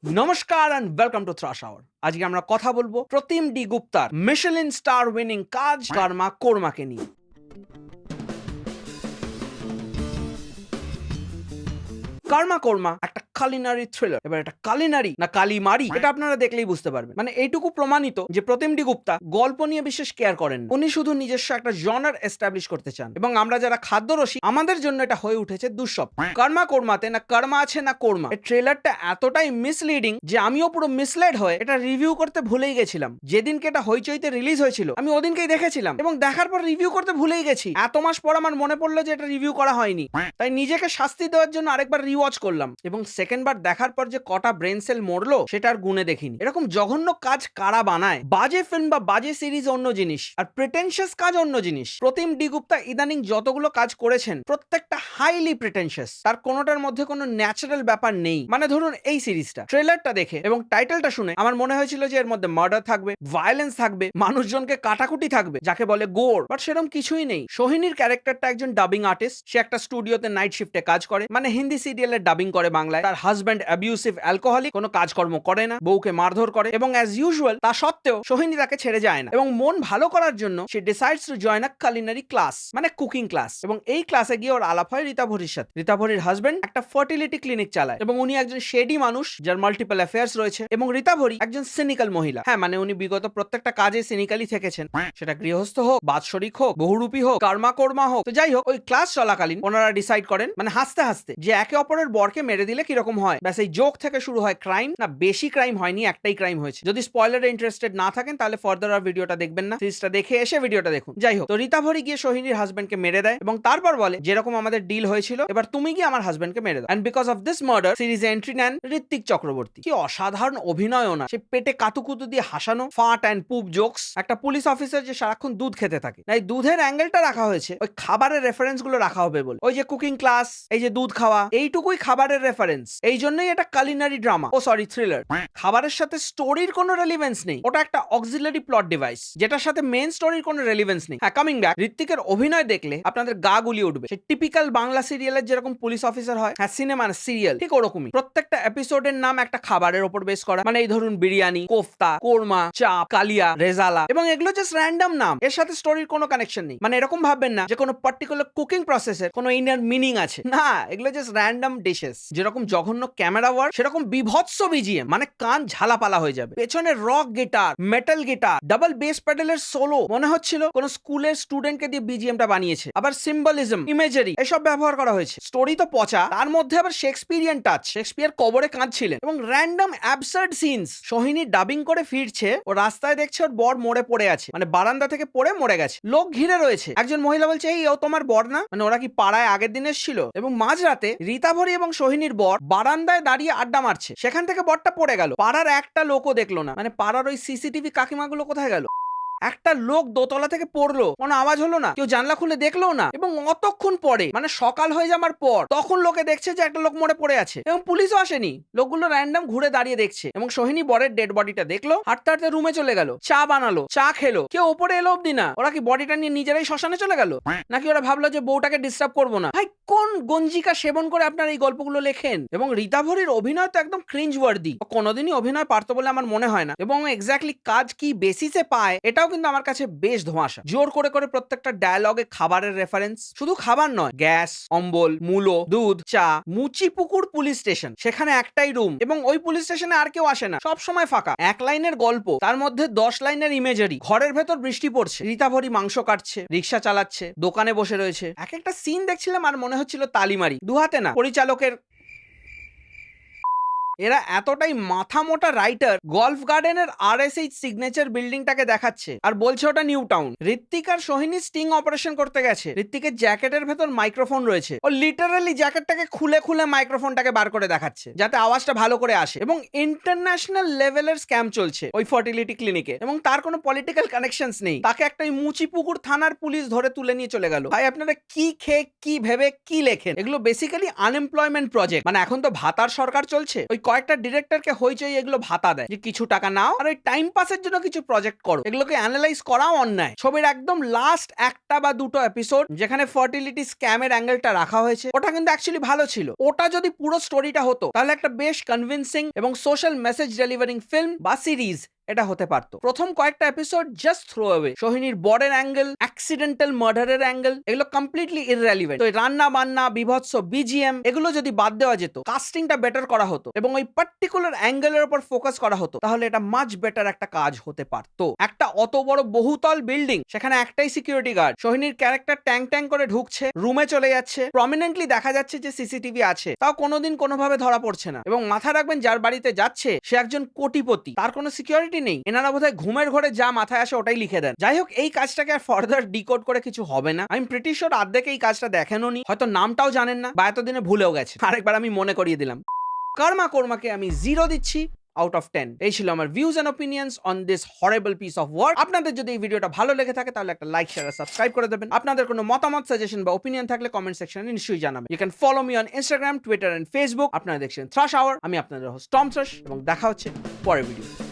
নমস্কার and welcome to Thrash Hour. আজকে আমরা কথা বলবো প্রতিম ডি গুপ্তার মিশেলিন স্টার উইনিং কাজ কর্মা কোরমাকে নিয়ে। কর্মা কোরমা একটা কালিনারি থ্রিলার। এবার এটা কালিনারি না কালিমারি এটা আপনারা দেখলেই বুঝতে পারবেন। মানে এইটুকু প্রমাণিত যে প্রতিম ডি গুপ্তা গল্প নিয়ে বিশেষ কেয়ার করেন না। উনি শুধু নিজস্ব একটা জনার এস্টাবলিশ করতে চান এবং আমরা যারা খাদ্যরসিক আমাদের জন্য এটা হয়ে উঠেছে দুঃস্বপ্ন। কর্মা কোরমাতে না কর্মা আছে না কোরমা। এই ট্রেলারটা এতটাই মিসলিডিং যে আমিও পুরো মিসলেড হয়ে এটা রিভিউ করতে ভুলেই গেছিলাম। যেদিনকে এটা হইচইতে রিলিজ হয়েছিল আমি ওদিনকেই দেখেছিলাম এবং দেখার পর রিভিউ করতে ভুলেই গেছি। এত মাস পর আমার মনে পড়লো যে এটা রিভিউ করা হয়নি, তাই নিজেকে শাস্তি দেওয়ার জন্য আরেকবার রিওয়াচ করলাম এবং সেকেন্ড বার দেখার পর যে কটা ব্রেন সেল মরলো সেটা আর গুনে দেখিনি। এরকম জঘন্য কাজ কারা বানায়? বাজে ফিল্ম বা বাজে সিরিজ অন্য জিনিস আর প্রিটেনশিয়াস কাজ অন্য জিনিস। প্রতিম ডি গুপ্তা ইদানিং যতগুলো কাজ করেছেন প্রত্যেকটা হাইলি প্রিটেনশিয়াস, তার কোনোটার মধ্যে কোনো ন্যাচারাল ব্যাপার নেই। মানে ধরুন এই সিরিজটা ট্রেলারটা দেখে এবং টাইটেলটা শুনে আমার মনে হয়েছিল যে এর মধ্যে মার্ডার থাকবে, ভায়োলেন্স থাকবে, মানুষজনকে কাটাকুটি থাকবে, যাকে বলে গোর। বাট সেরকম কিছুই নেই। সোহিনীর ক্যারেক্টারটা একজন ডাবিং আর্টিস্ট। সে একটা স্টুডিওতে নাইট শিফটে কাজ করে, মানে হিন্দি সিরিয়ালের ডাবিং করে বাংলায়। তার হাজব্যান্ড অ্যাবিউসিভ অ্যালকোহলিক, কোনো কাজকর্ম করে না, বউকে মারধর করে এবং অ্যাজ ইউজুয়াল তা সত্ত্বেও সোহিনী তাকে ছেড়ে যায় না এবং মন ভালো করার জন্য সে decides to join a culinary class, মানে কুকিং ক্লাস। এবং এই ক্লাসে গিয়ে ওর আলাপ হয় রীতা ভরির সাথে। রীতা ভরির হাজব্যান্ড একটা ফার্টিলিটি ক্লিনিক চালায় এবং উনি একজন শেডি মানুষ যার মাল্টিপল অ্যাফেয়ার্স রয়েছে এবং রীতা ভরি একজন সিনিক্যাল মহিলা। হ্যাঁ, মানে উনি বিগত প্রত্যেকটা কাজে সিনিক্যালি থেকেছেন, সেটা গৃহস্থ হোক, বাৎসরিক হোক, বহুরূপী হোক, কর্মা কোরমা হোক। তো যাই হোক, ওই ক্লাস চলাকালীন ওনারা ডিসাইড করেন, মানে হাসতে হাসতে, যে একে অপরের বরকে মেরে দিলে কিরকম হয়। ব্যাস এই জোক থেকে শুরু হয় ক্রাইম। না, বেশি ক্রাইম হয়নি, একটাই ক্রাইম হয়েছে। যদি স্পয়লারে ইন্টারেস্টেড না থাকেন তাহলে ফার্দার আর ভিডিওটা দেখবেন না, সিরিজটা দেখে এসে ভিডিওটা দেখুন। যাই হোক, তো রীতা ভরি গিয়ে সোহিনীর হাজবেন্ডকে মেরে দেয় এবং তারপর বলে যেরকম আমাদের ডিল হয়েছিল এবার তুমি গিয়ে আমার হাজবেন্ডকে মেরে দাও। And because of this murder সিরিজে এন্ট্রি নেন ঋত্বিক চক্রবর্তী। কি অসাধারণ অভিনয়ও না, সে পেটে কাতুকুতু দিয়ে হাসানো, ফাট অ্যান্ড পুপ জোকস। একটা পুলিশ অফিসার যে সারাক্ষণ দুধ খেতে থাকে, এই দুধের অ্যাঙ্গেলটা রাখা হয়েছে ওই খাবারের রেফারেন্স গুলো রাখা হবে বলে। ওই যে কুকিং ক্লাস, এই যে দুধ খাওয়া, এইটুকুই খাবারের রেফারেন্স। এই জন্যই এটা কালিনারি ড্রামা, ও সরি থ্রিলার। খাবারের সাথে স্টোরির কোনো রেলিভেন্স নেই, ওটা একটা অক্সিলারি প্লট ডিভাইস যেটার সাথে মেইন স্টোরির কোনো রেলিভেন্স নেই। হ্যাঁ, কামিং ব্যাক, ঋত্বিকের অভিনয় দেখলে আপনাদের গা গুলিয়ে উঠবে। সেই টিপিক্যাল বাংলা সিরিয়ালের যেরকম পুলিশ অফিসার হয়, হ্যাঁ সিনেমা সিরিয়াল ঠিক ওরকমই। প্রত্যেকটা এপিসোডের নাম একটা খাবারের উপর বেস করা, মানে এই ধরুন বিরিয়ানি, কোফতা, কোরমা, চাপ, কালিয়া, রেজালা, এবং এগুলো জাস্ট র্যান্ডম নাম, এর সাথে স্টোরির কোনো কানেকশন নেই। মানে এরকম ভাববেন না যে কোনো পার্টিকুলার কুকিং প্রসেসের কোনো ইনার মিনিং আছে, না, এগুলো জাস্ট র্যান্ডম ডিশেস। যেরকম জঘন্য ক্যামেরা ওয়ার্ক সেরকম বিভৎস বিজিএম, মানে কান ঝালাপালা হয়ে যাবে। পেছনে rock guitar, metal guitar, double bass প্যাডেলের সোলো, মনে হচ্ছিল কোন স্কুলের স্টুডেন্টকে দিয়ে বিজিএমটা বানিয়েছে। আবার সিম্বলিজম, ইমেজারি এসব ব্যবহার করা হয়েছে। স্টোরি তো পচা, তার মধ্যে আবার শেক্সপিয়ারিয়ান টাচ। শেক্সপিয়ার কবরে কাঁদছিলেন এবং random absurd scenes. Sohini dubbing করে ফিরছে, ও রাস্তায় দেখছে ওর বর মরে পড়ে আছে, মানে বারান্দা থেকে পড়ে মরে গেছে। লোক ঘিরে রয়েছে, একজন মহিলা বলছে এই ও তোমার বর না? মানে ওরা কি পাড়ায় আগের দিন এসেছিল? এবং মাঝরাতে রীতা ভরি এবং সোহিনীর বর বারান্দায় দাঁড়িয়ে আড্ডা মারছে, সেখান থেকে বরটা পড়ে গেল। পাড়ার একটা লোকও দেখলো না, মানে পাড়ার ওই সিসিটিভি কাকিমাগুলো কোথায় গেল? একটা লোক দোতলা থেকে পড়লো, কোনো আওয়াজ হলো না, কেউ জানলা খুলে দেখলো না। এবং অতক্ষণ পরে, মানে সকাল হয়ে যাবার পর, তখন লোকে দেখছে যে একটা লোক মরে পড়ে আছে এবং পুলিশও আসেনি। লোকগুলো র্যান্ডম ঘুরে দাঁড়িয়ে দেখছে এবং সোহিনী বরের ডেড বডিটা দেখলো, হাঁটতে হাঁটতে রুমে চলে গেল, চা বানালো, চা খেলো, কেউ ওপরে এলো অব্দি না। ওরা কি বডিটা নিয়ে নিজেরাই শ্মশানে চলে গেল, নাকি ওরা ভাবলো যে বউটাকে ডিস্টার্ব করবো না? ভাই, কোন গঞ্জিকা সেবন করে আপনারা এই গল্পগুলো লেখেন? এবং রীতা ভরির অভিনয় তো একদম ক্রিঞ্জ ওয়ার্দি। কোনোদিনই অভিনয় পারতো বলে আমার মনে হয় না। এবং এক্স্যাক্টলি কাজ কি বেসিসে পায় এটাও কিন্তু আমার কাছে বেশ ধোঁয়াশা। জোর করে করে প্রত্যেকটা ডায়লগে খাবারের রেফারেন্স, শুধু খাবার নয়, গ্যাস, অম্বল, মূলো, দুধ, চা। মুচিপুকুর পুলিশ স্টেশন, সেখানে একটাই রুম এবং ওই পুলিশ স্টেশনে আর কেউ আসে না, সব সময় ফাঁকা। এক লাইনের গল্প, তার মধ্যে 10 লাইনের ইমেজারি। ঘরের ভেতর বৃষ্টি পড়ছে, রীতা ভরি মাংস কাটছে, রিক্সা চালাচ্ছে, দোকানে বসে রয়েছে। এক একটা সিন দেখছিলাম আর মনে হচ্ছিল তালিমারি, দুহাতে না, পরিচালকের। এরা এতটাই মাথা মোটা রাইটার, গলফ গার্ডেনের RSH সিগনেচার বিল্ডিংটাকে দেখাচ্ছে আর বলছে ওটা নিউ টাউন। ঋত্বিক আর সোহিনী স্টিং অপারেশন করতে গেছে, ঋত্বিকের জ্যাকেটের ভেতর মাইক্রোফোন রয়েছে, ও লিটারালি জ্যাকেটটাকে খুলে খুলে মাইক্রোফোনটাকে বার করে দেখাচ্ছে যাতে আওয়াজটা ভালো করে আসে। এবং ইন্টারন্যাশনাল লেভেলের স্ক্যাম চলছে ওই ফার্টিলিটি ক্লিনিকে এবং তার কোনো পলিটিক্যাল কানেকশনস নেই। তাকে একটা মুচিপুকুর থানার পুলিশ ধরে তুলে নিয়ে চলে গেল। ভাই, আপনারা কি খেয়ে কি ভেবে কি লেখেন? এগুলো বেসিক্যালি আনএমপ্লয়মেন্ট প্রজেক্ট। মানে এখন তো ভাতার সরকার চলছে, ওই কয়েকটা ডিরেক্টরকে হইচই এগুলো ভাতা দেয় যে কিছু টাকা নাও আর ওই টাইম পাসের জন্য কিছু প্রজেক্ট করো। এগুলোকে অ্যানালাইজ করাও অন্যায়। ছবির একদম লাস্ট একটা বা দুটো এপিসোড যেখানে ফার্টিলিটি স্ক্যামের অ্যাঙ্গেলটা রাখা হয়েছে, ওটা কিন্তু অ্যাকচুয়ালি ভালো ছিল। ওটা যদি পুরো স্টোরিটা হতো তাহলে একটা বেশ কনভিন্সিং এবং সোশ্যাল মেসেজ ডেলিভারিং ফিল্ম বা সিরিজ এটা হতে পারতো। প্রথম কয়েকটা এপিসোড জাস্ট থ্রো অ্যাওয়ে। সোহিনীর বরের অ্যাঙ্গেল, অ্যাক্সিডেন্টাল মার্ডারের অ্যাঙ্গেল, এগুলো কমপ্লিটলি ইররেলিভেন্ট। তো রান্না বান্না, বিভৎস বিজিএম, এগুলো যদি বাদ দেওয়া যেত, কাস্টিংটা বেটার করা হতো এবং ওই পার্টিকুলার অ্যাঙ্গেলের উপর ফোকাস করা হতো, তাহলে এটা মাচ বেটার একটা কাজ হতে পারতো। একটা অত বড় বহুতল বিল্ডিং, সেখানে একটাই সিকিউরিটি গার্ড। সোহিনীর ক্যারেক্টার ট্যাং ট্যাং করে ঢুকছে, রুমে চলে যাচ্ছে, প্রমিনেন্টলি দেখা যাচ্ছে যে সিসিটিভি আছে, তাও কোনোদিন কোনোভাবে ধরা পড়ছে না। এবং মাথা রাখবেন যার বাড়িতে যাচ্ছে সে একজন কোটিপতি, তার কোনো সিকিউরিটি নেই। এনারা বোধহয় ঘুমের ঘরে যা মাথায় আসে ওটাই লিখে দেন। যাই হোক, এই কাজটাকে আর ফার্দার ডিকোড করে কিছু হবে না। আমি প্রিটি শিওর অর্ধেক এই কাজটা দেখেনওনি, হয়তো নামটাও জানেন না বা এতদিনে ভুলেও গেছে। আরেকবার আমি মনে করিয়ে দিলাম, কর্মাকে আমি 0 দিচ্ছি আউট অফ 10। এই ছিল আমার views and opinions on this horrible piece of work. আপনাদের যদি এই ভিডিওটা ভালো লেগে থাকে তাহলে একটা লাইক, শেয়ার আর সাবস্ক্রাইব করে দেবেন। আপনাদের কোনো মতামত, সাজেশন বা ওপিনিয়ন থাকলে কমেন্ট সেকশনে নিশ্চয়ই জানাবেন। You can follow me on Instagram, Twitter and Facebook. আপনারা দেখছেন থ্রাশ আওয়ার। আমি আপনাদের হোস্ট টম থ্রাশ এবং দেখা হচ্ছে পরের ভিডিও।